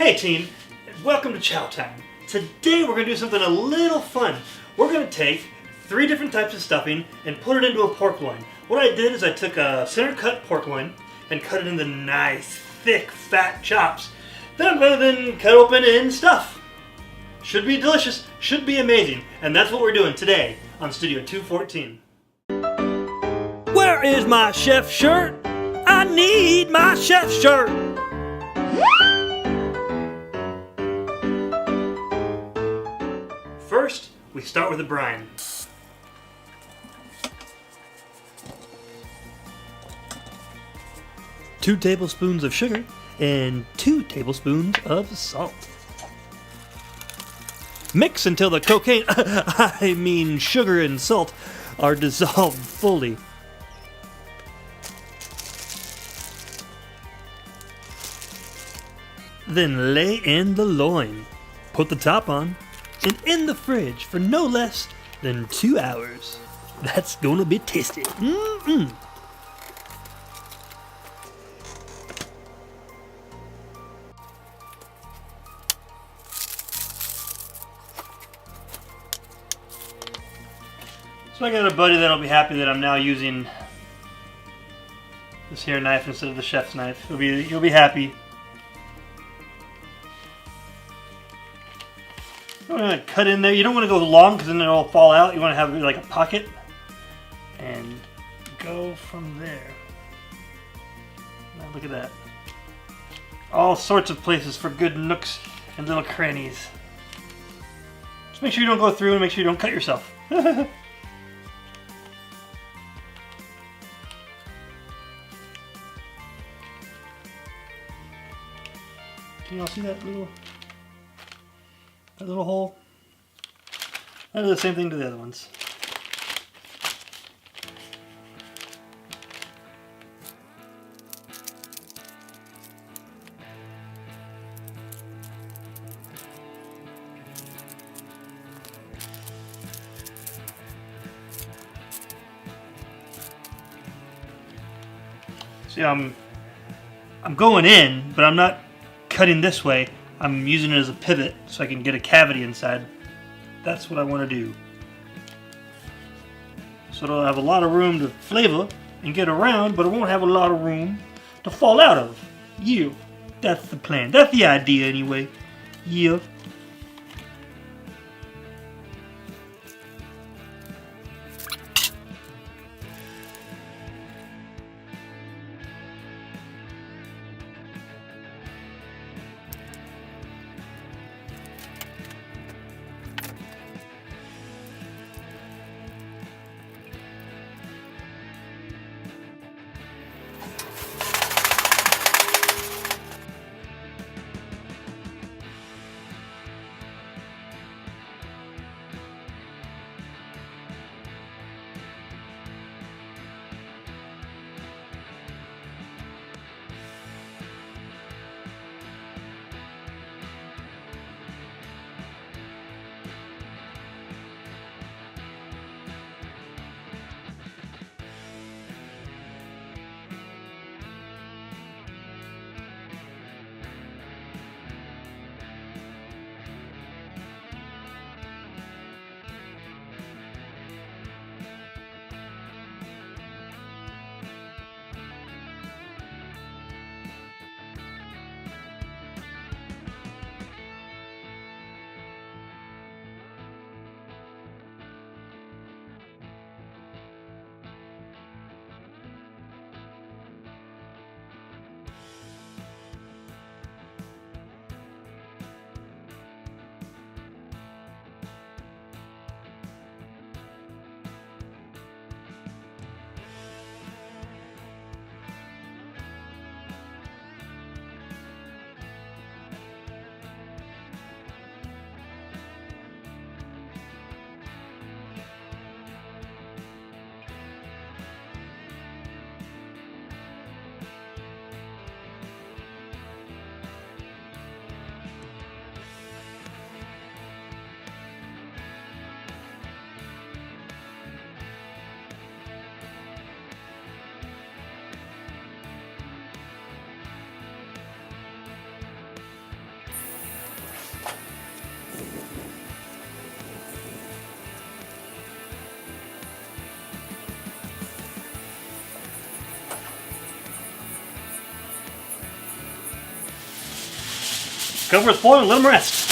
Hey team, welcome to Chow time. Today we're going to do something a little fun. We're going to take 3 different types of stuffing and put it into a pork loin. What I did is I took a center cut pork loin and cut it into nice, thick, fat chops. Then I'm going to then cut open and stuff. Should be delicious, should be amazing. And that's what we're doing today on Studio-214. Where is my chef shirt? I need my chef shirt. First, we start with the brine. Two tablespoons of sugar and 2 tablespoons of salt. Mix until the cocaine, I mean sugar and salt, are dissolved fully. Then lay in the loin, put the top on, and in the fridge for no less than 2 hours. That's gonna be tasty. Mm-mm. So I got a buddy that'll be happy that I'm now using this here knife instead of the chef's knife. He'll be happy. You want to cut in there. You don't want to go long because then it'll fall out. You want to have like a pocket and go from there. Now look at that. All sorts of places for good nooks and little crannies. Just make sure you don't go through and make sure you don't cut yourself. Can you all see that little hole? I do the same thing to the other ones. See, I'm going in, but I'm not cutting this way. I'm using it as a pivot so I can get a cavity inside. That's what I want to do. So it'll have a lot of room to flavor and get around, but it won't have a lot of room to fall out of. Yeah, that's the plan. That's the idea anyway. Yeah. Cover with foil and let them rest.